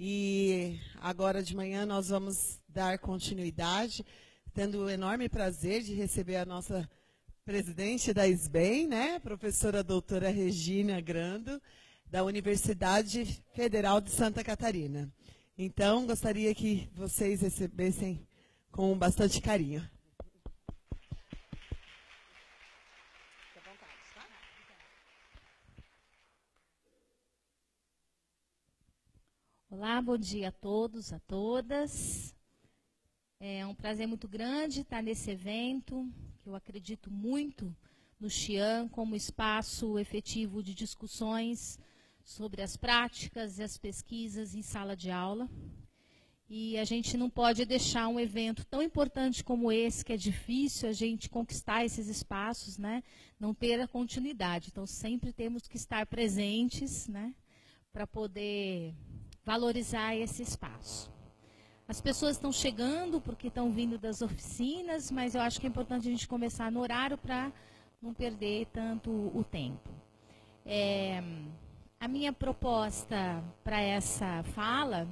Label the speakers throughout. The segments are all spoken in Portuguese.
Speaker 1: E agora de manhã nós vamos dar continuidade, tendo o enorme prazer de receber a nossa presidente da SBEM, né, professora doutora Regina Grando, da Universidade Federal de Santa Catarina. Então, gostaria que vocês recebessem com bastante carinho.
Speaker 2: Olá, bom dia a todos, a todas. É um prazer muito grande estar nesse evento, que eu acredito muito no Xi'an como espaço efetivo de discussões sobre as práticas e as pesquisas em sala de aula. E a gente não pode deixar um evento tão importante como esse, que é difícil a gente conquistar esses espaços, né, não ter a continuidade. Então, sempre temos que estar presentes, né, para poder valorizar esse espaço. As pessoas estão chegando porque estão vindo das oficinas, mas eu acho que é importante a gente começar no horário para não perder tanto o tempo. A minha proposta para essa fala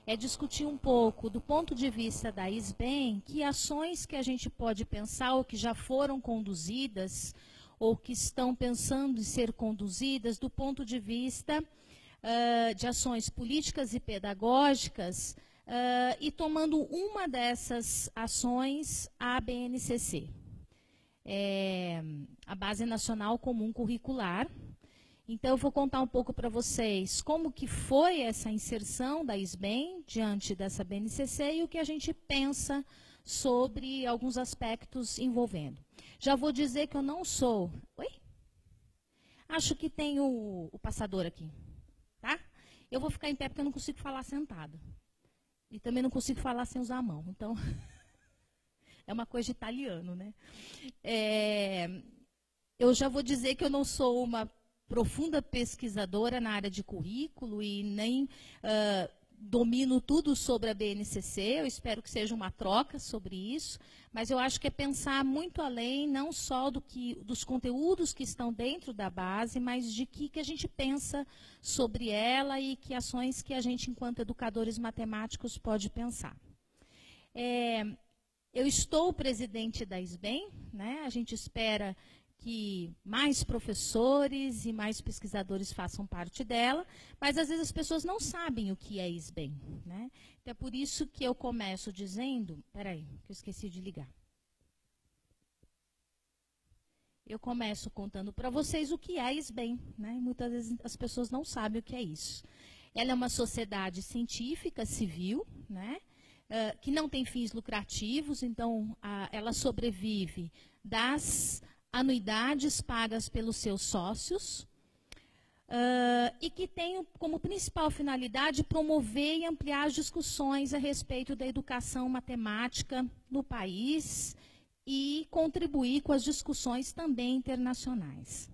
Speaker 2: é discutir um pouco, do ponto de vista da SBEM, que ações que a gente pode pensar ou que já foram conduzidas ou que estão pensando em ser conduzidas do ponto de vista de ações políticas e pedagógicas, e tomando uma dessas ações a BNCC, a Base Nacional Comum Curricular. Então, eu vou contar um pouco para vocês como que foi essa inserção da SBEM diante dessa BNCC e o que a gente pensa sobre alguns aspectos envolvendo. Já vou dizer que eu não sou... Oi? Acho que tem o passador aqui. Tá? Eu vou ficar em pé porque eu não consigo falar sentada. E também não consigo falar sem usar a mão. Então, é uma coisa de italiano, né? Eu já vou dizer que eu não sou uma profunda pesquisadora na área de currículo e nem domino tudo sobre a BNCC. Eu espero que seja uma troca sobre isso, mas eu acho que é pensar muito além, não só dos conteúdos que estão dentro da base, mas de que a gente pensa sobre ela e que ações que a gente, enquanto educadores matemáticos, pode pensar. Eu estou presidente da SBEM, né? A gente espera que mais professores e mais pesquisadores façam parte dela, mas às vezes as pessoas não sabem o que é SBEM, né? Então é por isso que eu começo dizendo... Peraí, que eu esqueci de ligar. Eu começo contando para vocês o que é SBEM, né? Muitas vezes as pessoas não sabem o que é isso. Ela é uma sociedade científica civil, né? Que não tem fins lucrativos, então ela sobrevive das anuidades pagas pelos seus sócios, e que tem como principal finalidade promover e ampliar as discussões a respeito da educação matemática no país e contribuir com as discussões também internacionais.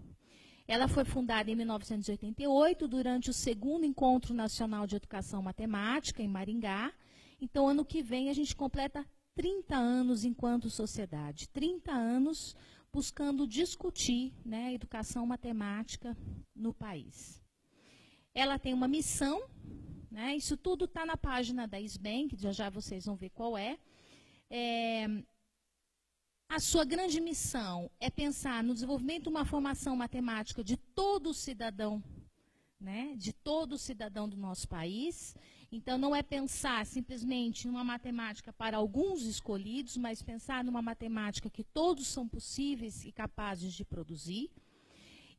Speaker 2: Ela foi fundada em 1988, durante o 2º Encontro Nacional de Educação Matemática, em Maringá. Então, ano que vem, a gente completa 30 anos enquanto sociedade, 30 anos buscando discutir, né, a educação matemática no país. Ela tem uma missão, né, isso tudo está na página da SBEM, que já vocês vão ver qual é. A sua grande missão é pensar no desenvolvimento de uma formação matemática de todo cidadão, né, de todo cidadão do nosso país. Então, não é pensar simplesmente numa matemática para alguns escolhidos, mas pensar numa matemática que todos são possíveis e capazes de produzir.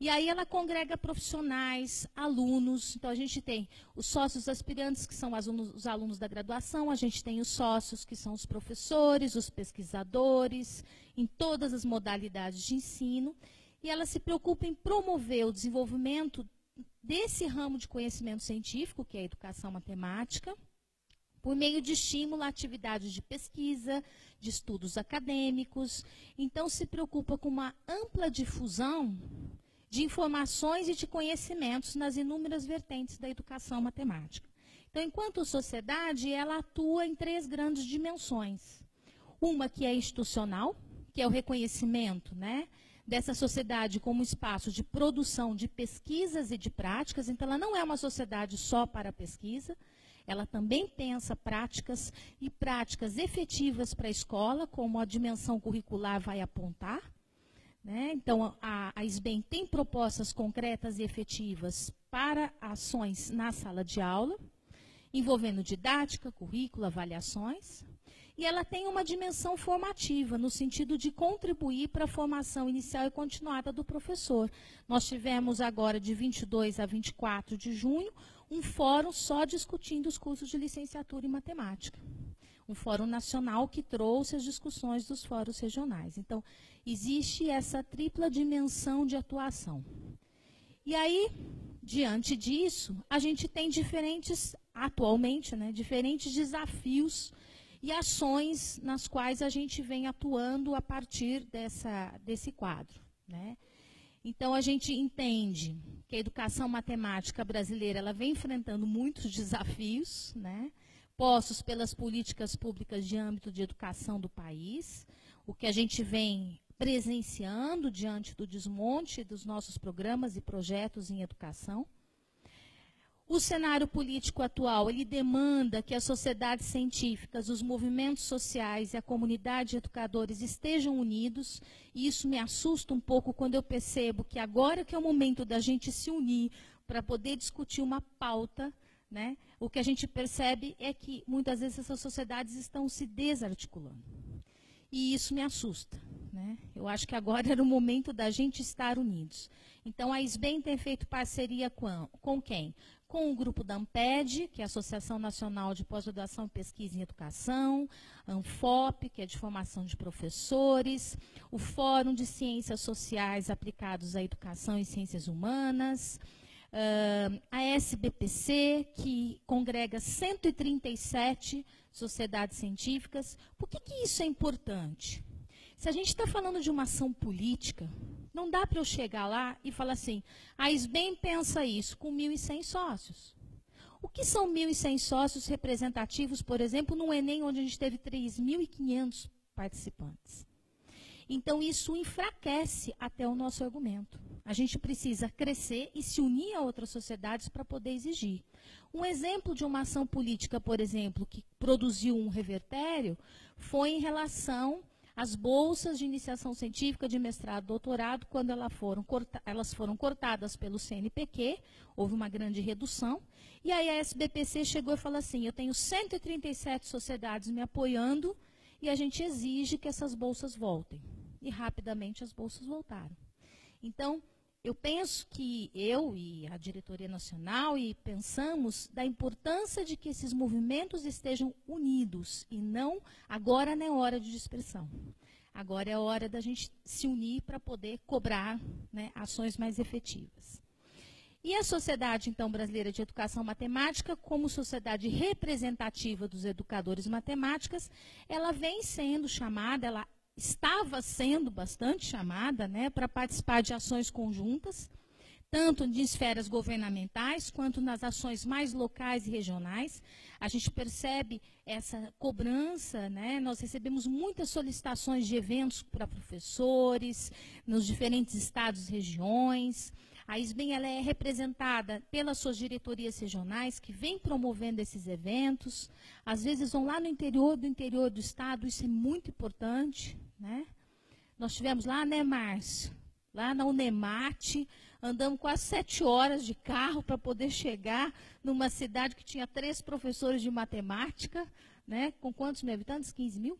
Speaker 2: E aí ela congrega profissionais, alunos. Então, a gente tem os sócios aspirantes, que são os alunos da graduação, a gente tem os sócios, que são os professores, os pesquisadores, em todas as modalidades de ensino. E ela se preocupa em promover o desenvolvimento desse ramo de conhecimento científico, que é a educação matemática, por meio de estímulo a atividades de pesquisa, de estudos acadêmicos. Então, se preocupa com uma ampla difusão de informações e de conhecimentos nas inúmeras vertentes da educação matemática. Então, enquanto sociedade, ela atua em 3 grandes dimensões. Uma que é institucional, que é o reconhecimento, né, dessa sociedade como espaço de produção de pesquisas e de práticas. Então, ela não é uma sociedade só para a pesquisa, ela também pensa práticas e práticas efetivas para a escola, como a dimensão curricular vai apontar, né? Então, a SBEM tem propostas concretas e efetivas para ações na sala de aula, envolvendo didática, currículo, avaliações. E ela tem uma dimensão formativa, no sentido de contribuir para a formação inicial e continuada do professor. Nós tivemos agora, de 22 a 24 de junho, um fórum só discutindo os cursos de licenciatura em matemática. Um fórum nacional que trouxe as discussões dos fóruns regionais. Então, existe essa tripla dimensão de atuação. E aí, diante disso, a gente tem atualmente, né, diferentes desafios e ações nas quais a gente vem atuando a partir desse quadro, né? Então, a gente entende que a educação matemática brasileira ela vem enfrentando muitos desafios, né, postos pelas políticas públicas de âmbito de educação do país, o que a gente vem presenciando diante do desmonte dos nossos programas e projetos em educação. O cenário político atual, ele demanda que as sociedades científicas, os movimentos sociais e a comunidade de educadores estejam unidos, e isso me assusta um pouco quando eu percebo que agora que é o momento da gente se unir para poder discutir uma pauta, né, o que a gente percebe é que muitas vezes essas sociedades estão se desarticulando. E isso me assusta, né? Eu acho que agora era o momento da gente estar unidos. Então, a SBEM tem feito parceria com quem? Com o grupo da ANPED, que é a Associação Nacional de Pós-Graduação e Pesquisa em Educação, a ANFOP, que é de formação de professores, o Fórum de Ciências Sociais aplicados à Educação e Ciências Humanas, a SBPC, que congrega 137 sociedades científicas. Por que isso é importante? Se a gente está falando de uma ação política, não dá para eu chegar lá e falar assim, a SBEM pensa isso com 1.100 sócios. O que são 1.100 sócios representativos, por exemplo, no Enem, onde a gente teve 3.500 participantes? Então, isso enfraquece até o nosso argumento. A gente precisa crescer e se unir a outras sociedades para poder exigir. Um exemplo de uma ação política, por exemplo, que produziu um revertério, foi em relação às bolsas de iniciação científica de mestrado e doutorado, quando elas foram cortadas pelo CNPq, houve uma grande redução, e aí a SBPC chegou e falou assim, eu tenho 137 sociedades me apoiando, e a gente exige que essas bolsas voltem. E rapidamente as bolsas voltaram. Então, eu penso que eu e a diretoria nacional pensamos da importância de que esses movimentos estejam unidos e não, agora não é hora de dispersão. Agora é hora da gente se unir para poder cobrar, né, ações mais efetivas. E a Sociedade, então, Brasileira de Educação Matemática, como sociedade representativa dos educadores matemáticas, ela vem sendo chamada, ela estava sendo bastante chamada, né, para participar de ações conjuntas, tanto de esferas governamentais, quanto nas ações mais locais e regionais. A gente percebe essa cobrança, né, nós recebemos muitas solicitações de eventos para professores, nos diferentes estados e regiões. A SBEM ela é representada pelas suas diretorias regionais, que vêm promovendo esses eventos. Às vezes vão lá no interior do estado, isso é muito importante, né? Nós tivemos lá, né, Márcio? Lá na Unemate, andamos quase 7 horas de carro para poder chegar numa cidade que tinha 3 professores de matemática, né? Com quantos mil habitantes? 15 mil?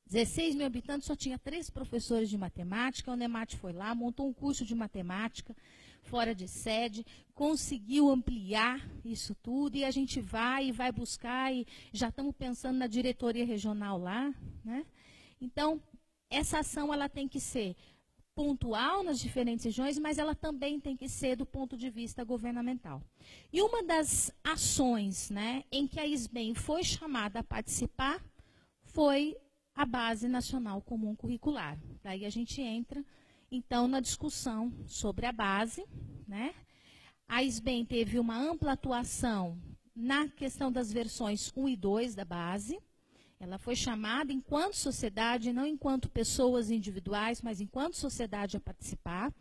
Speaker 2: 16 mil habitantes, só tinha 3 professores de matemática. A Unemate foi lá, montou um curso de matemática fora de sede, conseguiu ampliar isso tudo, e a gente vai buscar, e já estamos pensando na diretoria regional lá, né? Então, essa ação ela tem que ser pontual nas diferentes regiões, mas ela também tem que ser do ponto de vista governamental. E uma das ações, né, em que a SBEM foi chamada a participar foi a Base Nacional Comum Curricular. Daí a gente entra, então, na discussão sobre a base, né? A SBEM teve uma ampla atuação na questão das versões 1 e 2 da base. Ela foi chamada enquanto sociedade, não enquanto pessoas individuais, mas enquanto sociedade a participar.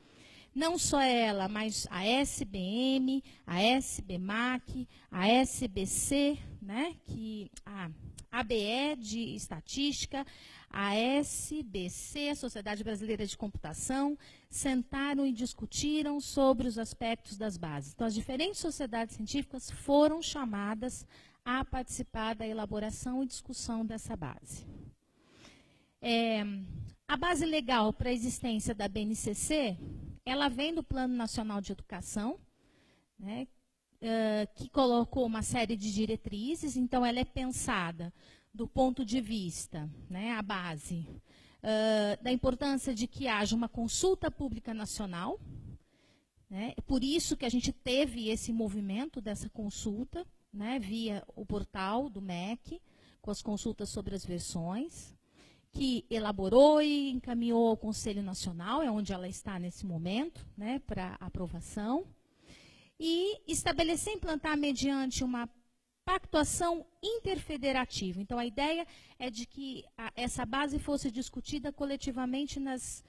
Speaker 2: Não só ela, mas a SBM, a SBMAC, a SBC, né, a ABE de Estatística, a SBC, a Sociedade Brasileira de Computação, sentaram e discutiram sobre os aspectos das bases. Então, as diferentes sociedades científicas foram chamadas a participar da elaboração e discussão dessa base. A base legal para a existência da BNCC, ela vem do Plano Nacional de Educação, né, que colocou uma série de diretrizes, então ela é pensada do ponto de vista, né, a base, da importância de que haja uma consulta pública nacional, né, é por isso que a gente teve esse movimento dessa consulta, né, via o portal do MEC, com as consultas sobre as versões, que elaborou e encaminhou ao Conselho Nacional, é onde ela está nesse momento, né, para aprovação, e estabelecer e implantar mediante uma pactuação interfederativa. Então, a ideia é de que essa base fosse discutida coletivamente nas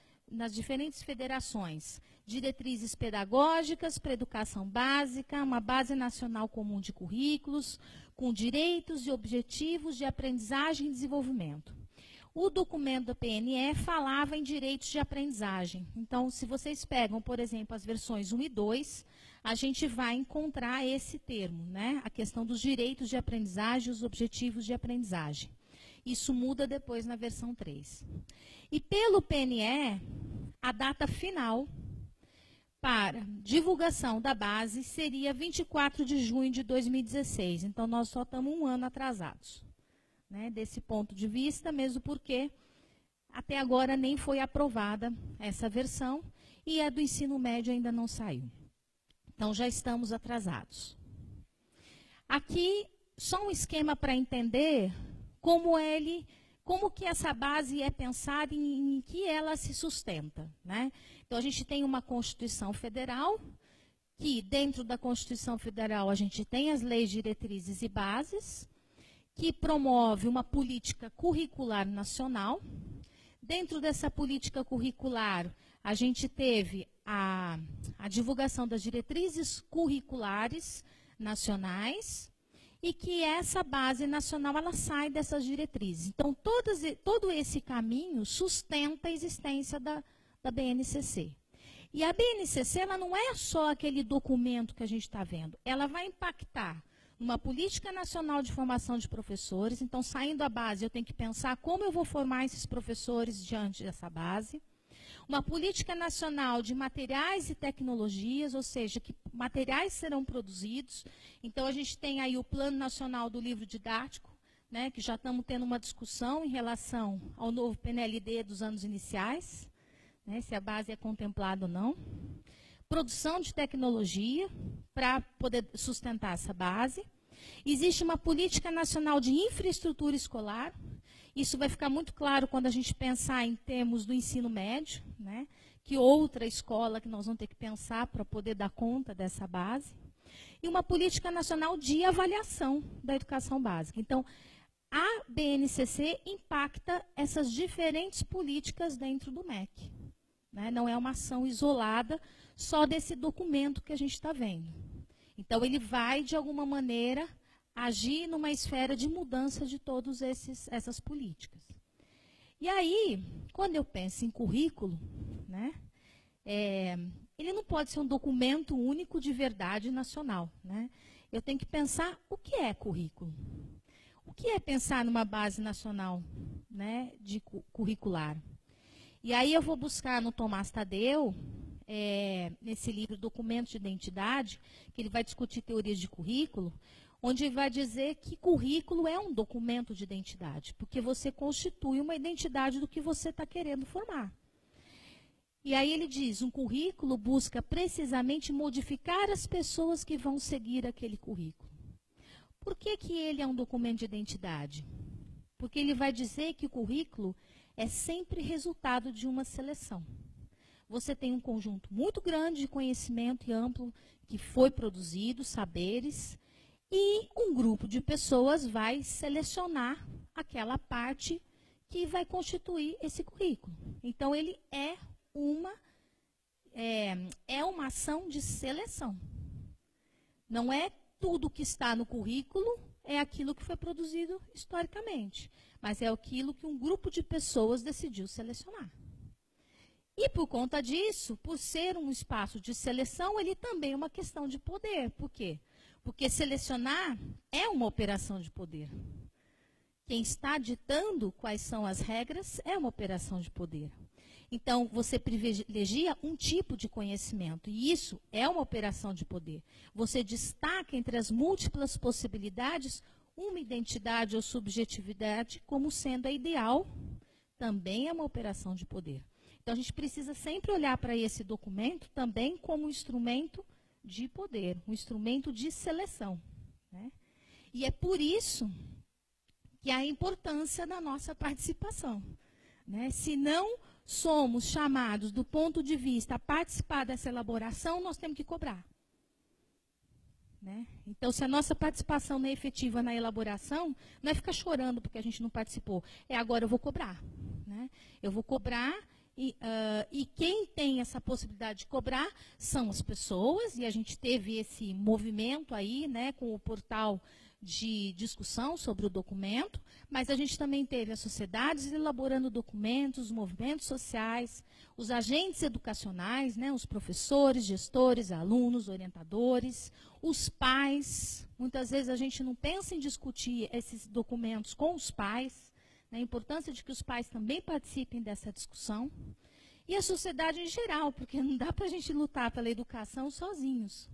Speaker 2: diferentes federações. Diretrizes pedagógicas para educação básica, uma base nacional comum de currículos, com direitos e objetivos de aprendizagem e desenvolvimento. O documento da PNE falava em direitos de aprendizagem. Então, se vocês pegam, por exemplo, as versões 1 e 2, a gente vai encontrar esse termo, né? A questão dos direitos de aprendizagem e os objetivos de aprendizagem. Isso muda depois na versão 3. E pelo PNE, a data final para divulgação da base seria 24 de junho de 2016. Então, nós só estamos um ano atrasados, né, desse ponto de vista, mesmo porque até agora nem foi aprovada essa versão e a do ensino médio ainda não saiu. Então, já estamos atrasados. Aqui, só um esquema para entender como que essa base é pensada e em que ela se sustenta, né? Então, a gente tem uma Constituição Federal, que dentro da Constituição Federal a gente tem as leis, diretrizes e bases, que promove uma política curricular nacional. Dentro dessa política curricular, a gente teve a divulgação das diretrizes curriculares nacionais e que essa base nacional ela sai dessas diretrizes. Então, todo esse caminho sustenta a existência da BNCC. E a BNCC ela não é só aquele documento que a gente está vendo, ela vai impactar uma política nacional de formação de professores. Então, saindo da base, eu tenho que pensar como eu vou formar esses professores diante dessa base. Uma política nacional de materiais e tecnologias, ou seja, que materiais serão produzidos. Então, a gente tem aí o Plano Nacional do Livro Didático, né, que já estamos tendo uma discussão em relação ao novo PNLD dos anos iniciais, né, se a base é contemplada ou não. Produção de tecnologia para poder sustentar essa base. Existe uma política nacional de infraestrutura escolar. Isso vai ficar muito claro quando a gente pensar em termos do ensino médio, né? Que outra escola que nós vamos ter que pensar para poder dar conta dessa base. E uma política nacional de avaliação da educação básica. Então, a BNCC impacta essas diferentes políticas dentro do MEC. Né? Não é uma ação isolada só desse documento que a gente está vendo. Então, ele vai, de alguma maneira, agir numa esfera de mudança de todas essas políticas. E aí, quando eu penso em currículo, né, ele não pode ser um documento único de verdade nacional. Né? Eu tenho que pensar o que é currículo. O que é pensar numa base nacional, né, de curricular? E aí eu vou buscar no Tomás Tadeu, nesse livro Documentos de Identidade, que ele vai discutir teorias de currículo, onde ele vai dizer que currículo é um documento de identidade, porque você constitui uma identidade do que você está querendo formar. E aí ele diz, um currículo busca precisamente modificar as pessoas que vão seguir aquele currículo. Por que ele é um documento de identidade? Porque ele vai dizer que o currículo é sempre resultado de uma seleção. Você tem um conjunto muito grande de conhecimento e amplo que foi produzido, saberes, e um grupo de pessoas vai selecionar aquela parte que vai constituir esse currículo. Então, ele é é uma ação de seleção. Não é tudo que está no currículo é aquilo que foi produzido historicamente, mas é aquilo que um grupo de pessoas decidiu selecionar. E por conta disso, por ser um espaço de seleção, ele também é uma questão de poder. Por quê? Porque selecionar é uma operação de poder. Quem está ditando quais são as regras é uma operação de poder. Então, você privilegia um tipo de conhecimento, e isso é uma operação de poder. Você destaca entre as múltiplas possibilidades uma identidade ou subjetividade como sendo a ideal, também é uma operação de poder. Então, a gente precisa sempre olhar para esse documento também como um instrumento de poder, um instrumento de seleção, né? E é por isso que há a importância da nossa participação, né? Se não somos chamados, do ponto de vista, a participar dessa elaboração, nós temos que cobrar, né? Então, se a nossa participação não é efetiva na elaboração, não é ficar chorando porque a gente não participou, é agora eu vou cobrar, né? Eu vou cobrar. E quem tem essa possibilidade de cobrar são as pessoas, e a gente teve esse movimento aí, né, com o portal de discussão sobre o documento, mas a gente também teve as sociedades elaborando documentos, os movimentos sociais, os agentes educacionais, né, os professores, gestores, alunos, orientadores, os pais. Muitas vezes a gente não pensa em discutir esses documentos com os pais, a importância de que os pais também participem dessa discussão, e a sociedade em geral, porque não dá para a gente lutar pela educação sozinhos,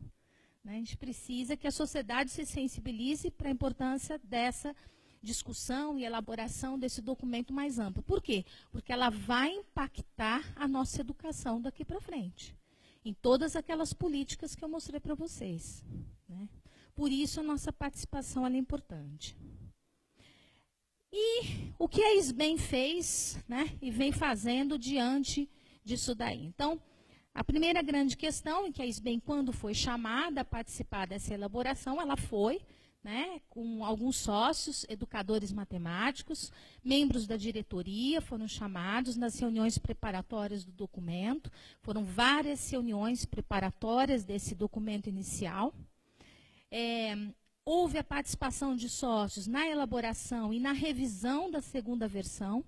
Speaker 2: né? A gente precisa que a sociedade se sensibilize para a importância dessa discussão e elaboração desse documento mais amplo. Por quê? Porque ela vai impactar a nossa educação daqui para frente, em todas aquelas políticas que eu mostrei para vocês, né? Por isso a nossa participação é importante. E o que a SBEM fez, né, e vem fazendo diante disso daí? Então, a primeira grande questão é que a SBEM, quando foi chamada a participar dessa elaboração, ela foi, né, com alguns sócios, educadores matemáticos, membros da diretoria foram chamados nas reuniões preparatórias do documento, foram várias reuniões preparatórias desse documento inicial. Houve a participação de sócios na elaboração e na revisão da segunda versão,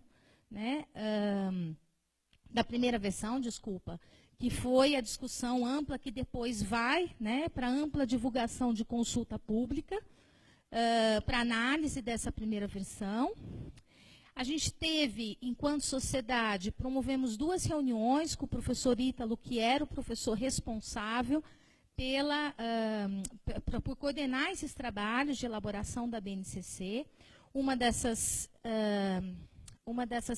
Speaker 2: né, da primeira versão, desculpa, que foi a discussão ampla que depois vai, né, para ampla divulgação de consulta pública, para análise dessa primeira versão. A gente teve, enquanto sociedade, promovemos 2 reuniões com o professor Ítalo, que era o professor responsável por coordenar esses trabalhos de elaboração da BNCC. Uma dessas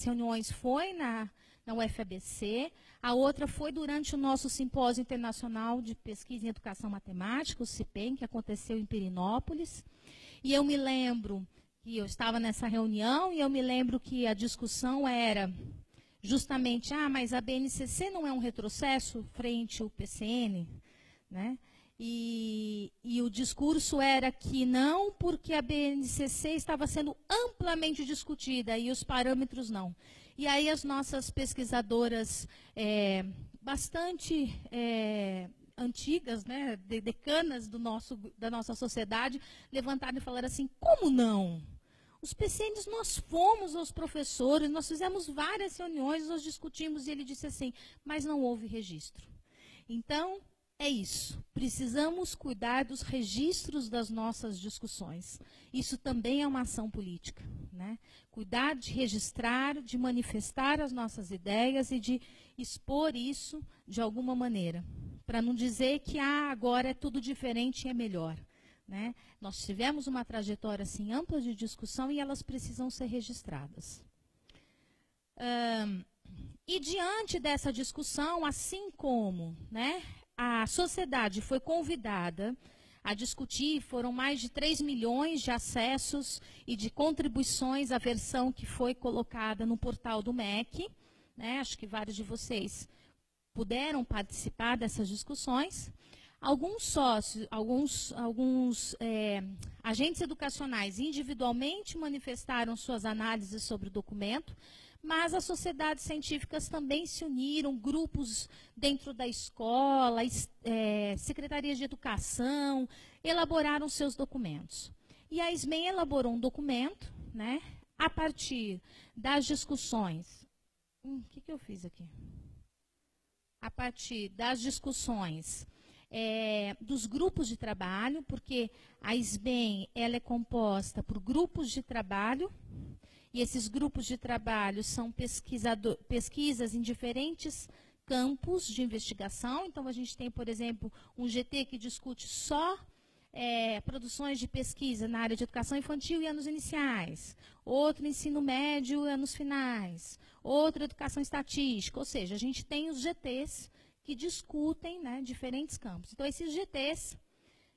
Speaker 2: reuniões foi na UFABC, a outra foi durante o nosso Simpósio Internacional de Pesquisa em Educação Matemática, o CIPEM, que aconteceu em Pirinópolis. E eu me lembro que eu estava nessa reunião e eu me lembro que a discussão era justamente, mas a BNCC não é um retrocesso frente ao PCN? Né? E o discurso era que não, porque a BNCC estava sendo amplamente discutida e os parâmetros não. E aí as nossas pesquisadoras bastante antigas, né, decanas da nossa sociedade, levantaram e falaram assim, como não? Os PCNs, nós fomos aos professores, nós fizemos várias reuniões, nós discutimos, e ele disse assim, mas não houve registro. Então, é isso, precisamos cuidar dos registros das nossas discussões. Isso também é uma ação política, né? Cuidar de registrar, de manifestar as nossas ideias e de expor isso de alguma maneira. Para não dizer que agora é tudo diferente e é melhor, né? Nós tivemos uma trajetória assim, ampla de discussão e elas precisam ser registradas. E diante dessa discussão, assim como, né, a sociedade foi convidada a discutir, foram mais de 3 milhões de acessos e de contribuições à versão que foi colocada no portal do MEC, né? Acho que vários de vocês puderam participar dessas discussões. Alguns sócios, alguns agentes educacionais individualmente manifestaram suas análises sobre o documento, mas as sociedades científicas também se uniram, grupos dentro da escola, secretarias de educação, elaboraram seus documentos. E a SBEM elaborou um documento, né, a partir das discussões. O que eu fiz aqui? A partir das discussões dos grupos de trabalho, porque a SBEM ela é composta por grupos de trabalho, e esses grupos de trabalho são pesquisas em diferentes campos de investigação. Então, a gente tem, por exemplo, um GT que discute só produções de pesquisa na área de educação infantil e anos iniciais, outro ensino médio e anos finais, outro educação estatística, ou seja, a gente tem os GTs que discutem, né, diferentes campos. Então, esses GTs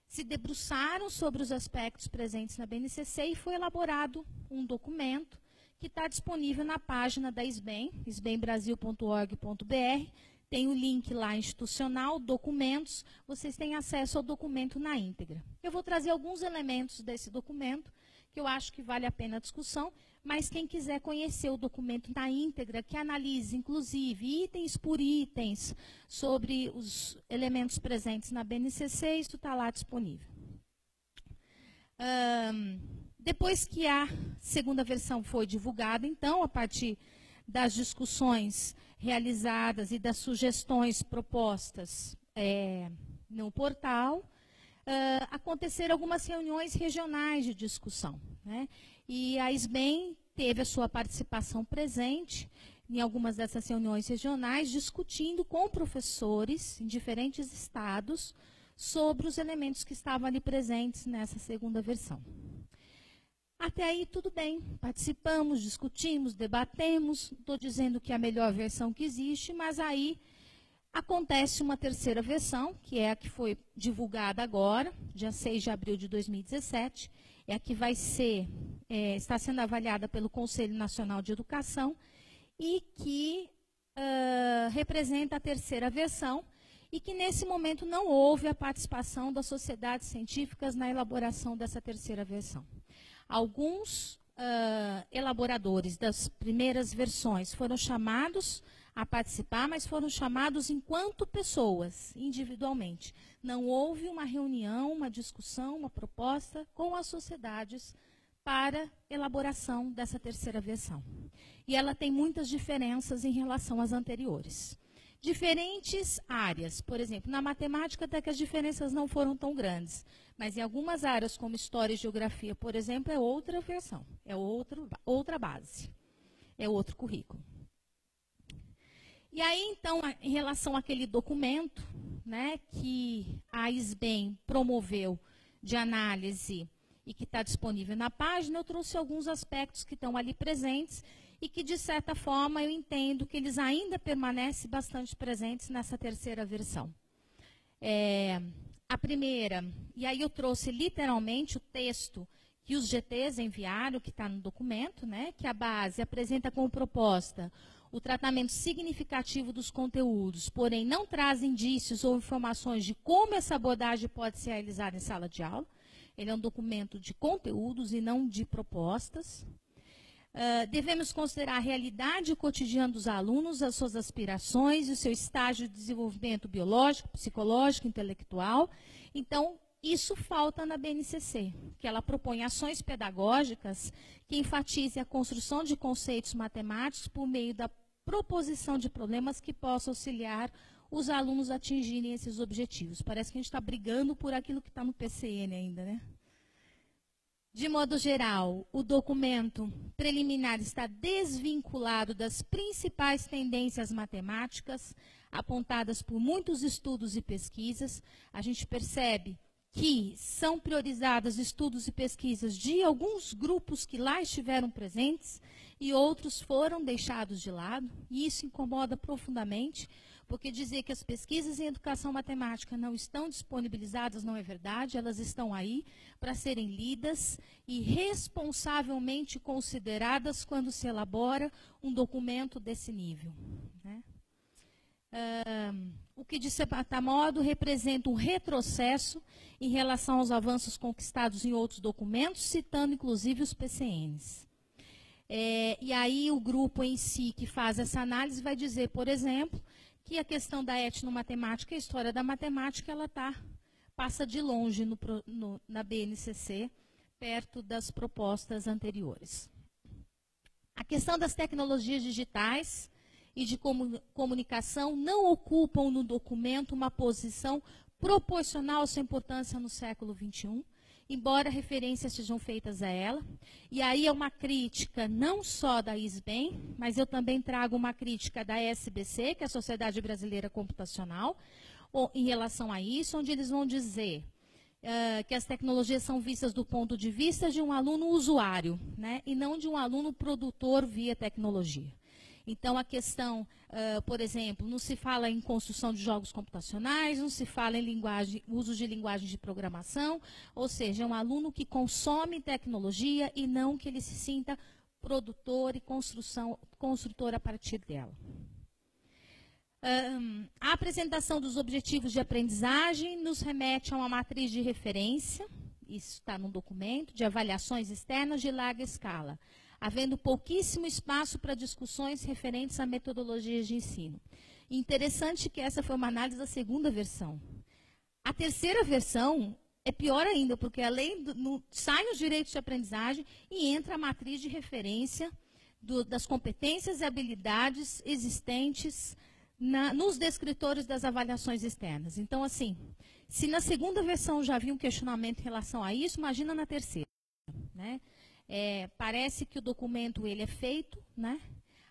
Speaker 2: se debruçaram sobre os aspectos presentes na BNCC e foi elaborado um documento que está disponível na página da SBEM, sbembrasil.org.br, tem o link lá institucional, documentos, vocês têm acesso ao documento na íntegra. Eu vou trazer alguns elementos desse documento, que eu acho que vale a pena a discussão, mas quem quiser conhecer o documento na íntegra, que analise, inclusive, itens por itens, sobre os elementos presentes na BNCC, isso está lá disponível. Depois que a segunda versão foi divulgada, então, a partir das discussões realizadas e das sugestões propostas no portal, aconteceram algumas reuniões regionais de discussão, né? E a SBEM teve a sua participação presente em algumas dessas reuniões regionais, discutindo com professores em diferentes estados sobre os elementos que estavam ali presentes nessa segunda versão. Até aí, tudo bem, participamos, discutimos, debatemos, estou dizendo que é a melhor versão que existe, mas aí acontece uma terceira versão, que é a que foi divulgada agora, dia 6 de abril de 2017, é a que vai ser, está sendo avaliada pelo Conselho Nacional de Educação e que representa a terceira versão e que nesse momento não houve a participação das sociedades científicas na elaboração dessa terceira versão. Alguns elaboradores das primeiras versões foram chamados a participar, mas foram chamados enquanto pessoas, individualmente. Não houve uma reunião, uma discussão, uma proposta com as sociedades para elaboração dessa terceira versão. E ela tem muitas diferenças em relação às anteriores. Diferentes áreas, por exemplo, na matemática até que as diferenças não foram tão grandes, mas em algumas áreas como história e geografia, por exemplo, é outra versão, é outra base, é outro currículo. E aí, então, em relação àquele documento, né, que a SBEM promoveu de análise e que está disponível na página, eu trouxe alguns aspectos que estão ali presentes e que, de certa forma, eu entendo que eles ainda permanecem bastante presentes nessa terceira versão. A primeira, e aí eu trouxe literalmente o texto que os GTs enviaram, que está no documento, né, que a base apresenta como proposta o tratamento significativo dos conteúdos, porém não traz indícios ou informações de como essa abordagem pode ser realizada em sala de aula. Ele é um documento de conteúdos e não de propostas. Devemos considerar a realidade cotidiana dos alunos, as suas aspirações e o seu estágio de desenvolvimento biológico, psicológico, intelectual. Então, isso falta na BNCC, que ela propõe ações pedagógicas que enfatizem a construção de conceitos matemáticos por meio da proposição de problemas que possam auxiliar os alunos a atingirem esses objetivos. Parece que a gente está brigando por aquilo que está no PCN ainda, né? De modo geral, o documento preliminar está desvinculado das principais tendências matemáticas apontadas por muitos estudos e pesquisas. A gente percebe que são priorizados estudos e pesquisas de alguns grupos que lá estiveram presentes e outros foram deixados de lado, e isso incomoda profundamente, porque dizer que as pesquisas em educação matemática não estão disponibilizadas não é verdade, elas estão aí para serem lidas e responsavelmente consideradas quando se elabora um documento desse nível, né? O que, de certo modo, representa um retrocesso em relação aos avanços conquistados em outros documentos, citando inclusive os PCNs. E aí o grupo em si que faz essa análise vai dizer, por exemplo, que a questão da etnomatemática e a história da matemática, ela passa de longe na BNCC, perto das propostas anteriores. A questão das tecnologias digitais e de comunicação não ocupam no documento uma posição proporcional à sua importância no século XXI, embora referências sejam feitas a ela. E aí é uma crítica não só da ISBEM, mas eu também trago uma crítica da SBC, que é a Sociedade Brasileira Computacional, em relação a isso, onde eles vão dizer que as tecnologias são vistas do ponto de vista de um aluno usuário, né, e não de um aluno produtor via tecnologia. Então, a questão, por exemplo, não se fala em construção de jogos computacionais, não se fala em uso de linguagem de programação, ou seja, é um aluno que consome tecnologia e não que ele se sinta produtor e construtor a partir dela. A apresentação dos objetivos de aprendizagem nos remete a uma matriz de referência, isso está no documento, de avaliações externas de larga escala, havendo pouquíssimo espaço para discussões referentes a metodologias de ensino. Interessante que essa foi uma análise da segunda versão. A terceira versão é pior ainda, porque além saem os direitos de aprendizagem e entra a matriz de referência das competências e habilidades existentes nos descritores das avaliações externas. Então, assim, se na segunda versão já havia um questionamento em relação a isso, imagina na terceira, né? Parece que o documento ele é feito, né,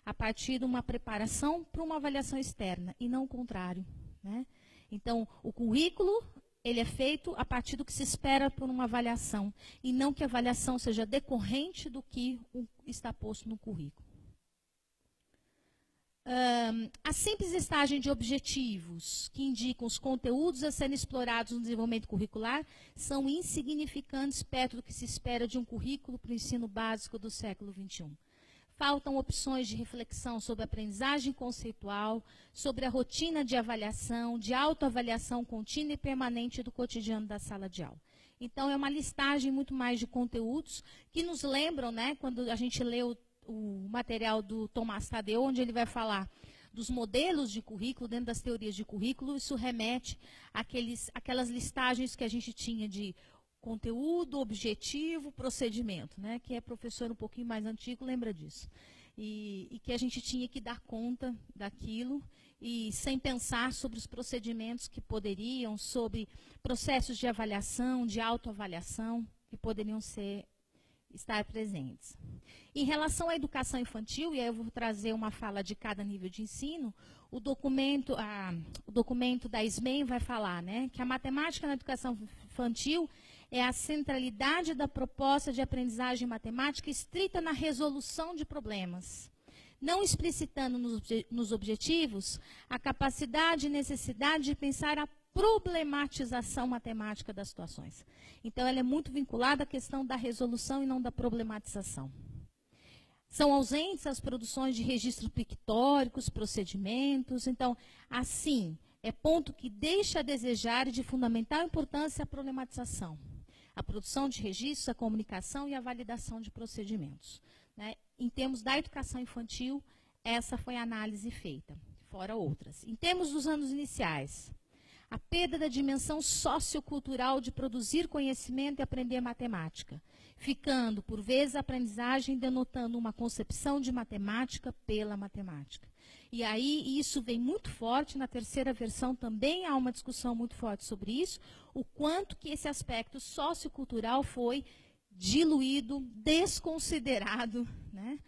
Speaker 2: a partir de uma preparação para uma avaliação externa, e não o contrário, né? Então, o currículo ele é feito a partir do que se espera por uma avaliação, e não que a avaliação seja decorrente do que está posto no currículo. A simples listagem de objetivos que indicam os conteúdos a serem explorados no desenvolvimento curricular são insignificantes perto do que se espera de um currículo para o ensino básico do século XXI. Faltam opções de reflexão sobre a aprendizagem conceitual, sobre a rotina de avaliação, de autoavaliação contínua e permanente do cotidiano da sala de aula. Então, é uma listagem muito mais de conteúdos que nos lembram, né, quando a gente lê o material do Tomás Tadeu, onde ele vai falar dos modelos de currículo, dentro das teorias de currículo, isso remete àquelas listagens que a gente tinha de conteúdo, objetivo, procedimento, né? Que é professor um pouquinho mais antigo, lembra disso. E que a gente tinha que dar conta daquilo, e sem pensar sobre os procedimentos que poderiam, sobre processos de avaliação, de autoavaliação, que poderiam estar presentes. Em relação à educação infantil, e aí eu vou trazer uma fala de cada nível de ensino, o documento da SBEM vai falar, né, que a matemática na educação infantil é a centralidade da proposta de aprendizagem matemática estrita na resolução de problemas, não explicitando nos objetivos a capacidade e necessidade de pensar a problematização matemática das situações. Então, ela é muito vinculada à questão da resolução e não da problematização. São ausentes as produções de registros pictóricos, procedimentos. Então, assim, é ponto que deixa a desejar e de fundamental importância a problematização, a produção de registros, a comunicação e a validação de procedimentos, né? Em termos da educação infantil, essa foi a análise feita, fora outras. Em termos dos anos iniciais, a perda da dimensão sociocultural de produzir conhecimento e aprender matemática, ficando, por vezes, a aprendizagem denotando uma concepção de matemática pela matemática. E aí, isso vem muito forte, na terceira versão também há uma discussão muito forte sobre isso, o quanto que esse aspecto sociocultural foi diluído, desconsiderado, né?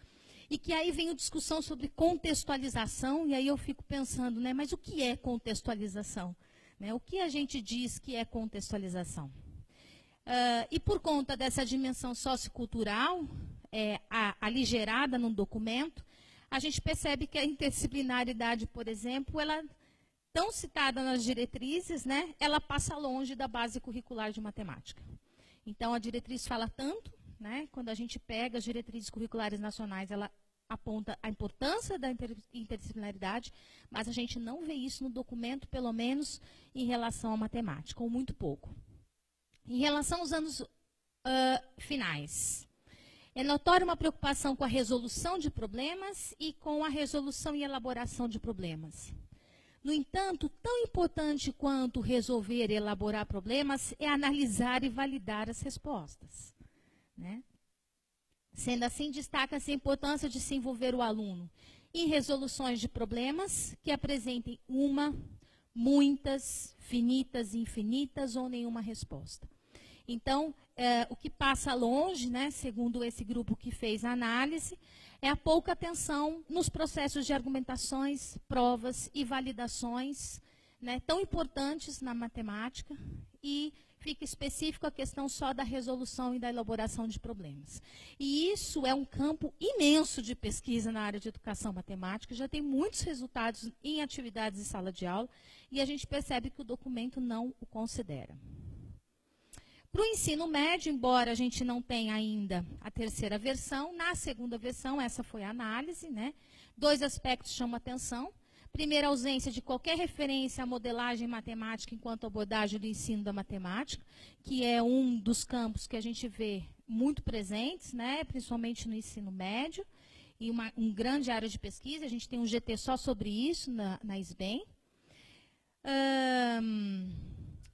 Speaker 2: E que aí vem a discussão sobre contextualização, e aí eu fico pensando, né, mas o que é contextualização? Né, o que a gente diz que é contextualização? E por conta dessa dimensão sociocultural, aligerada no documento, a gente percebe que a interdisciplinaridade, por exemplo, ela, tão citada nas diretrizes, né, ela passa longe da base curricular de matemática. Então, a diretriz fala tanto, né, quando a gente pega as diretrizes curriculares nacionais, ela aponta a importância da interdisciplinaridade, mas a gente não vê isso no documento, pelo menos em relação à matemática, ou muito pouco. Em relação aos anos finais, É notória uma preocupação com a resolução de problemas e com a resolução e elaboração de problemas. No entanto, tão importante quanto resolver e elaborar problemas é analisar e validar as respostas, né? Sendo assim, destaca-se a importância de se envolver o aluno em resoluções de problemas que apresentem uma, muitas, finitas, infinitas ou nenhuma resposta. Então, o que passa longe, né, segundo esse grupo que fez a análise, é a pouca atenção nos processos de argumentações, provas e validações, né, tão importantes na matemática, e fica específico a questão só da resolução e da elaboração de problemas. E isso é um campo imenso de pesquisa na área de educação matemática, já tem muitos resultados em atividades de sala de aula, e a gente percebe que o documento não o considera. Para o ensino médio, embora a gente não tenha ainda a terceira versão, na segunda versão, essa foi a análise, né? 2 aspectos chamam a atenção. Primeiro, a ausência de qualquer referência à modelagem matemática enquanto abordagem do ensino da matemática, que é um dos campos que a gente vê muito presentes, né? Principalmente no ensino médio, e uma grande área de pesquisa. A gente tem um GT só sobre isso na SBEM.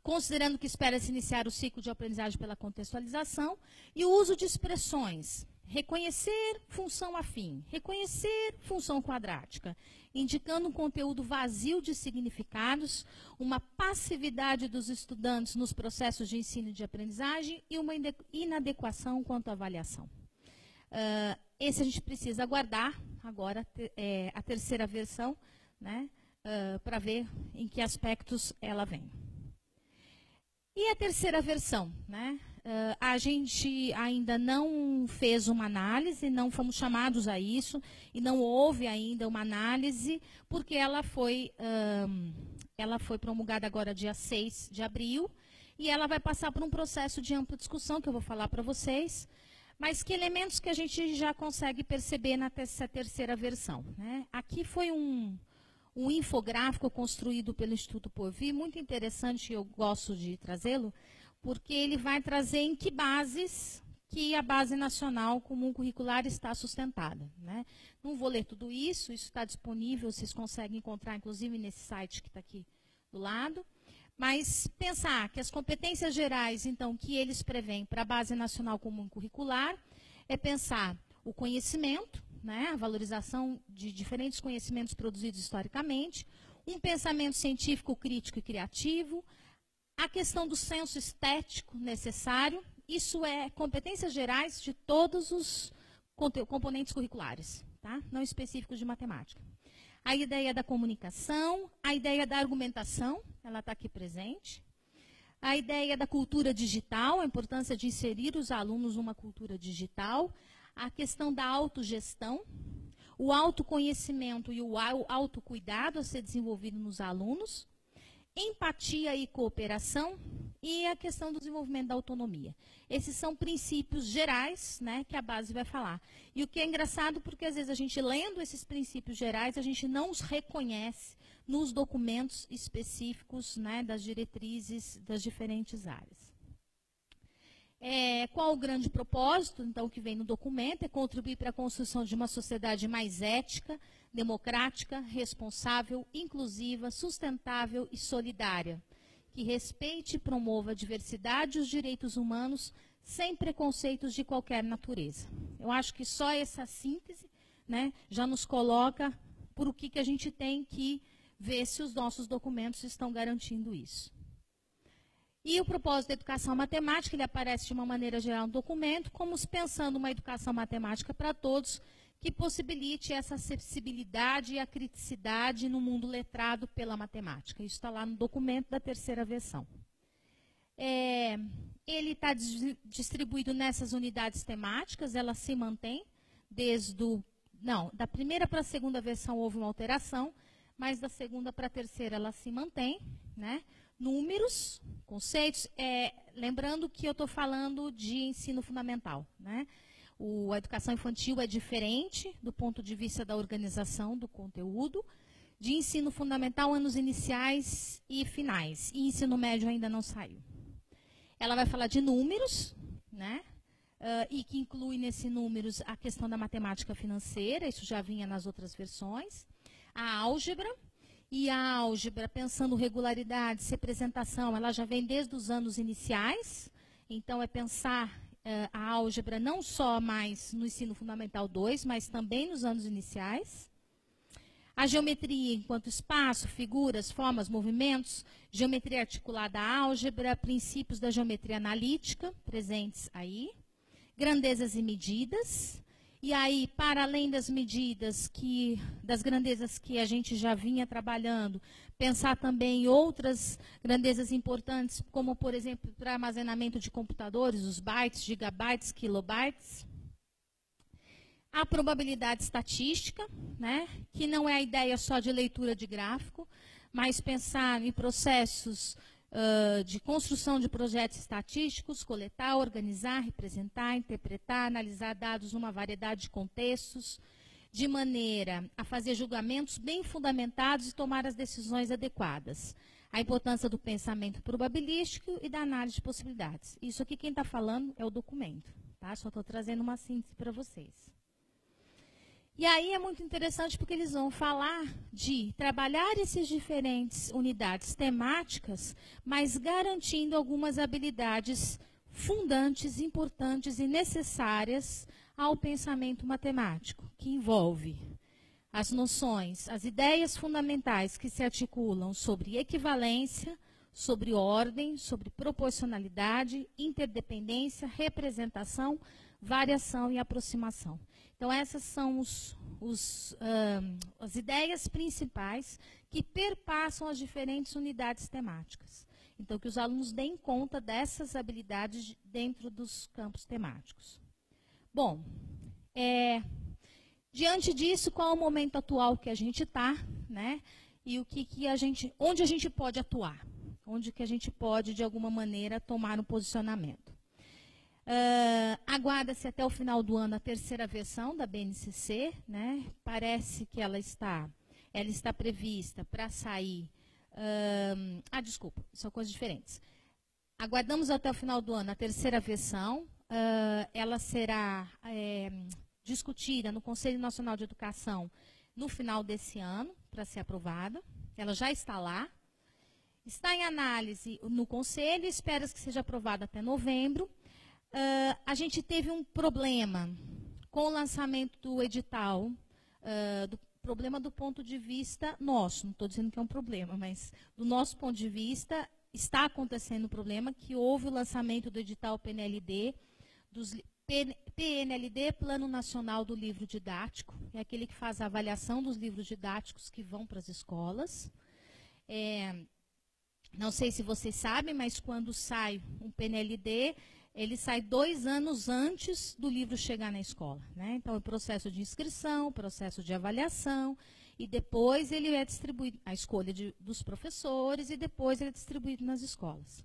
Speaker 2: Considerando que espera-se iniciar o ciclo de aprendizagem pela contextualização, e o uso de expressões, reconhecer função afim, reconhecer função quadrática, indicando um conteúdo vazio de significados, uma passividade dos estudantes nos processos de ensino e de aprendizagem e uma inadequação quanto à avaliação. Esse a gente precisa aguardar agora a terceira versão, né, para ver em que aspectos ela vem. E a terceira versão, né? A gente ainda não fez uma análise, não fomos chamados a isso, e não houve ainda uma análise, porque ela foi promulgada agora dia 6 de abril, e ela vai passar por um processo de ampla discussão, que eu vou falar para vocês, mas que elementos que a gente já consegue perceber nessa terceira versão, né? Aqui foi um infográfico construído pelo Instituto Porvir, muito interessante, eu gosto de trazê-lo, porque ele vai trazer em que bases que a Base Nacional Comum Curricular está sustentada, né? Não vou ler tudo isso está disponível, vocês conseguem encontrar, inclusive, nesse site que está aqui do lado, mas pensar que as competências gerais, então, que eles prevêem para a Base Nacional Comum Curricular, é pensar o conhecimento, né, a valorização de diferentes conhecimentos produzidos historicamente, um pensamento científico, crítico e criativo, a questão do senso estético necessário, isso é competências gerais de todos os componentes curriculares, tá? Não específicos de matemática. A ideia da comunicação, a ideia da argumentação, ela está aqui presente. A ideia da cultura digital, a importância de inserir os alunos numa cultura digital, a questão da autogestão, o autoconhecimento e o autocuidado a ser desenvolvido nos alunos, empatia e cooperação e a questão do desenvolvimento da autonomia. Esses são princípios gerais, né, que a base vai falar. E o que é engraçado, porque às vezes a gente lendo esses princípios gerais, a gente não os reconhece nos documentos específicos, né, das diretrizes das diferentes áreas. Qual o grande propósito, então, que vem no documento? É contribuir para a construção de uma sociedade mais ética, democrática, responsável, inclusiva, sustentável e solidária, que respeite e promova a diversidade e os direitos humanos sem preconceitos de qualquer natureza. Eu acho que só essa síntese, né, já nos coloca por o que a gente tem que ver se os nossos documentos estão garantindo isso. E o propósito da educação matemática, ele aparece de uma maneira geral no documento, como pensando uma educação matemática para todos, que possibilite essa acessibilidade e a criticidade no mundo letrado pela matemática. Isso está lá no documento da terceira versão. Ele está distribuído nessas unidades temáticas, ela se mantém desde da primeira para a segunda versão houve uma alteração, mas da segunda para a terceira ela se mantém, né? Números, conceitos, lembrando que eu estou falando de ensino fundamental, né? A educação infantil é diferente do ponto de vista da organização do conteúdo, de ensino fundamental, anos iniciais e finais, e ensino médio ainda não saiu. Ela vai falar de números, né? e que inclui nesse números a questão da matemática financeira, isso já vinha nas outras versões, a álgebra, e a álgebra, pensando regularidades, representação, ela já vem desde os anos iniciais, então é pensar a álgebra não só mais no ensino fundamental 2, mas também nos anos iniciais. A geometria enquanto espaço, figuras, formas, movimentos, geometria articulada à álgebra, princípios da geometria analítica, presentes aí, grandezas e medidas, e aí, para além das medidas, das grandezas que a gente já vinha trabalhando, pensar também em outras grandezas importantes, como, por exemplo, para armazenamento de computadores, os bytes, gigabytes, kilobytes. A probabilidade estatística, né, que não é a ideia só de leitura de gráfico, mas pensar em processos de construção de projetos estatísticos, coletar, organizar, representar, interpretar, analisar dados numa variedade de contextos, de maneira a fazer julgamentos bem fundamentados e tomar as decisões adequadas. A importância do pensamento probabilístico e da análise de possibilidades. Isso aqui quem está falando é o documento, tá? Só estou trazendo uma síntese para vocês. E aí é muito interessante porque eles vão falar de trabalhar essas diferentes unidades temáticas, mas garantindo algumas habilidades fundantes, importantes e necessárias ao pensamento matemático, que envolve as noções, as ideias fundamentais que se articulam sobre equivalência, sobre ordem, sobre proporcionalidade, interdependência, representação, variação e aproximação. Então, essas são as ideias principais que perpassam as diferentes unidades temáticas. Então, que os alunos deem conta dessas habilidades dentro dos campos temáticos. Bom, diante disso, qual é o momento atual que a gente está, né? E onde a gente pode atuar? Onde que a gente pode, de alguma maneira, tomar um posicionamento? Aguarda-se até o final do ano a terceira versão da BNCC, né? Parece que ela está prevista para sair. Desculpa, são coisas diferentes. Aguardamos até o final do ano a terceira versão. Ela será discutida no Conselho Nacional de Educação no final desse ano, para ser aprovada. Ela já está lá. Está em análise no Conselho, espera-se que seja aprovada até novembro. A gente teve um problema com o lançamento do edital, problema do ponto de vista nosso, não estou dizendo que é um problema, mas do nosso ponto de vista, está acontecendo um problema que houve o lançamento do edital PNLD, PNLD, Plano Nacional do Livro Didático, é aquele que faz a avaliação dos livros didáticos que vão para as escolas. Não sei se vocês sabem, mas quando sai um PNLD, ele sai 2 anos antes do livro chegar na escola, né? Então, o processo de inscrição, o processo de avaliação, e depois ele é distribuído, a escolha dos professores, e depois ele é distribuído nas escolas.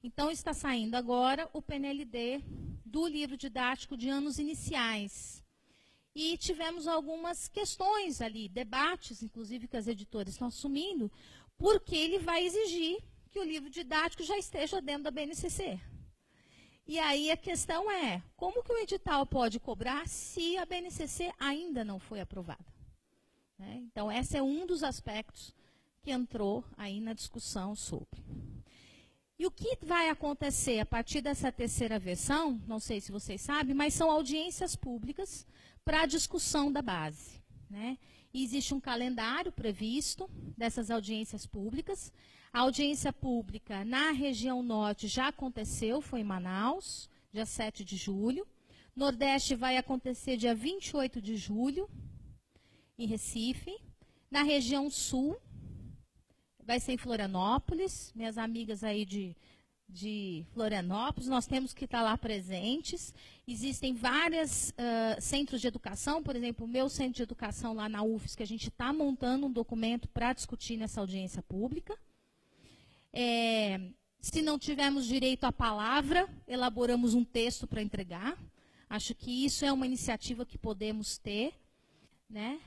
Speaker 2: Então, está saindo agora o PNLD do livro didático de anos iniciais. E tivemos algumas questões ali, debates, inclusive, que as editoras estão assumindo, porque ele vai exigir que o livro didático já esteja dentro da BNCC. E aí a questão é, como que o edital pode cobrar se a BNCC ainda não foi aprovada? Né? Então, esse é um dos aspectos que entrou aí na discussão sobre. E o que vai acontecer a partir dessa terceira versão, não sei se vocês sabem, mas são audiências públicas para a discussão da base. Né? E existe um calendário previsto dessas audiências públicas. A audiência pública na região norte já aconteceu, foi em Manaus, dia 7 de julho. Nordeste vai acontecer dia 28 de julho, em Recife. Na região sul, vai ser em Florianópolis. Minhas amigas aí de Florianópolis, nós temos que estar lá presentes. Existem vários centros de educação, por exemplo, o meu centro de educação lá na UFES, que a gente está montando um documento para discutir nessa audiência pública. Se não tivermos direito à palavra, elaboramos um texto para entregar. Acho que isso é uma iniciativa que podemos ter. Né?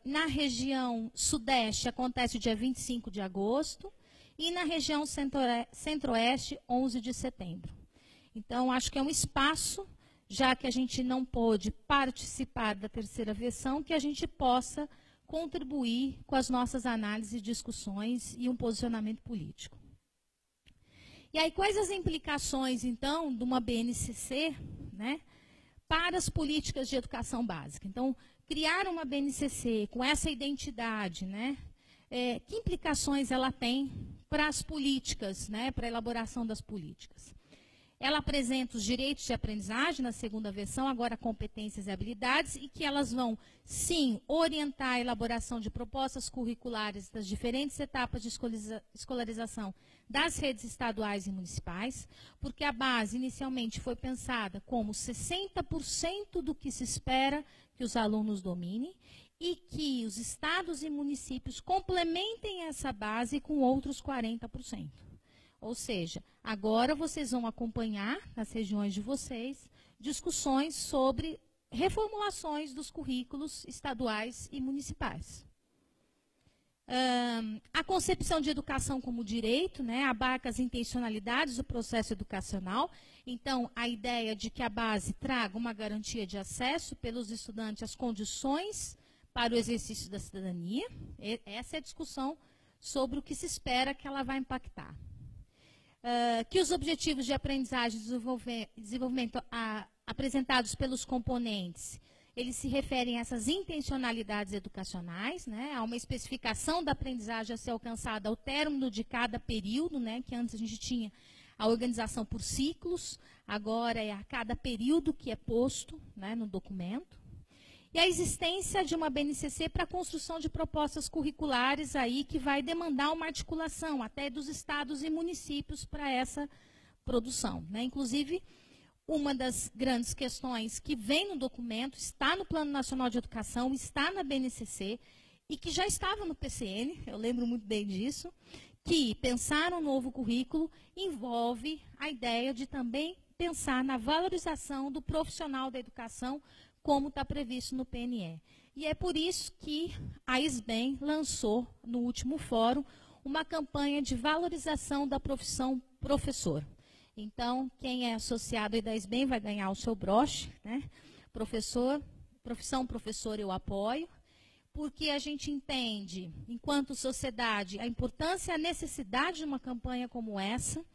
Speaker 2: Na região sudeste, acontece dia 25 de agosto. E na região centro-oeste, 11 de setembro. Então, acho que é um espaço, já que a gente não pôde participar da terceira versão, que a gente possa contribuir com as nossas análises, discussões e um posicionamento político. E aí, quais as implicações, então, de uma BNCC, né, para as políticas de educação básica? Então, criar uma BNCC com essa identidade, né, que implicações ela tem para as políticas, né, para a elaboração das políticas? Ela apresenta os direitos de aprendizagem na segunda versão, agora competências e habilidades, e que elas vão, sim, orientar a elaboração de propostas curriculares das diferentes etapas de escolarização das redes estaduais e municipais, porque a base inicialmente foi pensada como 60% do que se espera que os alunos dominem, e que os estados e municípios complementem essa base com outros 40%. Ou seja, agora vocês vão acompanhar, nas regiões de vocês, discussões sobre reformulações dos currículos estaduais e municipais. A concepção de educação como direito, né, abarca as intencionalidades do processo educacional. Então, a ideia de que a base traga uma garantia de acesso pelos estudantes às condições para o exercício da cidadania. Essa é a discussão sobre o que se espera que ela vai impactar. Que os objetivos de aprendizagem e desenvolvimento apresentados pelos componentes, eles se referem a essas intencionalidades educacionais, né, a uma especificação da aprendizagem a ser alcançada ao término de cada período, né, que antes a gente tinha a organização por ciclos, agora é a cada período que é posto, né, no documento. E a existência de uma BNCC para a construção de propostas curriculares aí que vai demandar uma articulação até dos estados e municípios para essa produção, né? Inclusive, uma das grandes questões que vem no documento, está no Plano Nacional de Educação, está na BNCC e que já estava no PCN, eu lembro muito bem disso, que pensar um novo currículo envolve a ideia de também pensar na valorização do profissional da educação, como está previsto no PNE. E é por isso que a SBEM lançou, no último fórum, uma campanha de valorização da profissão professor. Então, quem é associado aí da SBEM vai ganhar o seu broche, né? Profissão professor eu apoio, porque a gente entende, enquanto sociedade, a importância e a necessidade de uma campanha como essa,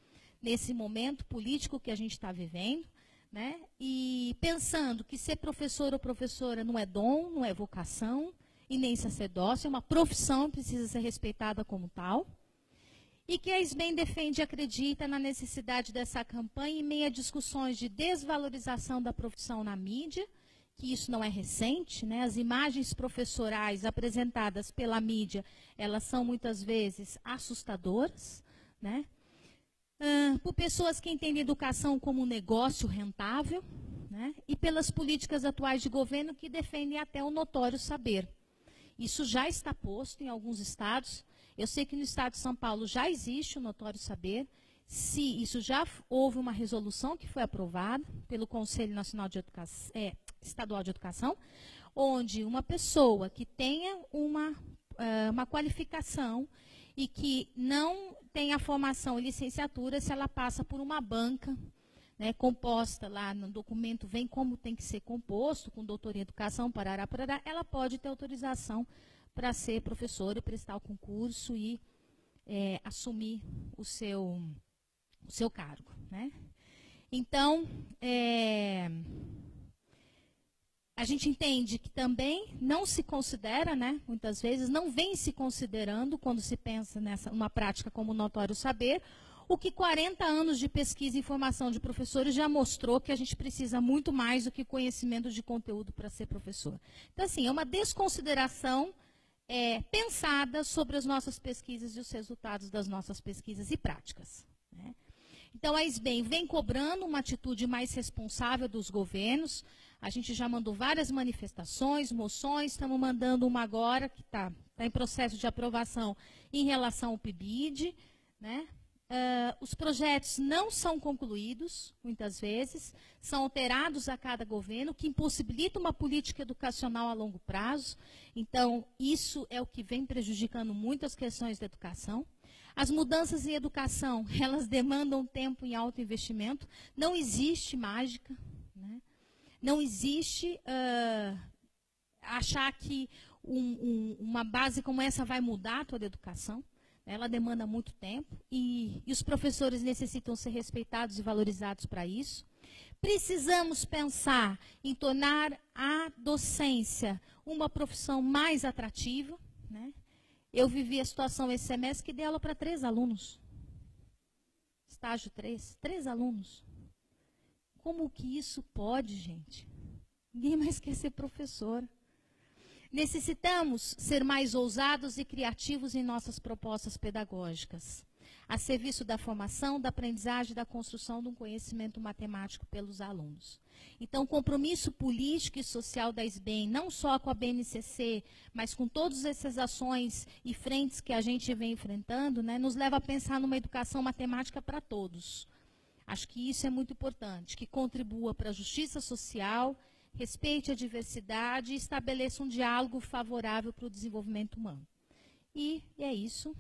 Speaker 2: nesse momento político que a gente está vivendo, né? E pensando que ser professor ou professora não é dom, não é vocação e nem sacerdócio, é uma profissão e precisa ser respeitada como tal. E que a SBEM defende e acredita na necessidade dessa campanha em meio a discussões de desvalorização da profissão na mídia, que isso não é recente, né? As imagens professorais apresentadas pela mídia, elas são muitas vezes assustadoras, né? Por pessoas que entendem educação como um negócio rentável, né, e pelas políticas atuais de governo que defendem até o notório saber. Isso já está posto em alguns estados. Eu sei que no estado de São Paulo já existe o notório saber. Se isso já houve uma resolução que foi aprovada pelo Conselho Nacional de Educação, Estadual de Educação, onde uma pessoa que tenha uma qualificação e que não tem a formação e licenciatura, se ela passa por uma banca, né, composta lá no documento, vem como tem que ser composto, com doutor em educação, parará, ela pode ter autorização para ser professora e prestar o concurso e assumir o seu cargo, né? Então, a gente entende que também não se considera, né, muitas vezes, não vem se considerando, quando se pensa numa prática como notório saber, o que 40 anos de pesquisa e formação de professores já mostrou que a gente precisa muito mais do que conhecimento de conteúdo para ser professor. Então, assim, é uma desconsideração pensada sobre as nossas pesquisas e os resultados das nossas pesquisas e práticas, né? Então, a SBEM vem cobrando uma atitude mais responsável dos governos. A gente já mandou várias manifestações, moções, estamos mandando uma agora, que está em processo de aprovação em relação ao PIBID, né? Os projetos não são concluídos, muitas vezes, são alterados a cada governo, que impossibilita uma política educacional a longo prazo. Então, isso é o que vem prejudicando muito as questões da educação. As mudanças em educação, elas demandam tempo e alto investimento. Não existe mágica, né? Não existe achar que uma base como essa vai mudar toda a educação. Ela demanda muito tempo e os professores necessitam ser respeitados e valorizados para isso. Precisamos pensar em tornar a docência uma profissão mais atrativa, né? Eu vivi a situação esse semestre que dei aula para 3 alunos. Estágio 3, 3 alunos. Como que isso pode, gente? Ninguém mais quer ser professor. Necessitamos ser mais ousados e criativos em nossas propostas pedagógicas, a serviço da formação, da aprendizagem e da construção de um conhecimento matemático pelos alunos. Então, o compromisso político e social da SBEM, não só com a BNCC, mas com todas essas ações e frentes que a gente vem enfrentando, né, nos leva a pensar numa educação matemática para todos. Acho que isso é muito importante, que contribua para a justiça social, respeite a diversidade e estabeleça um diálogo favorável para o desenvolvimento humano. E é isso.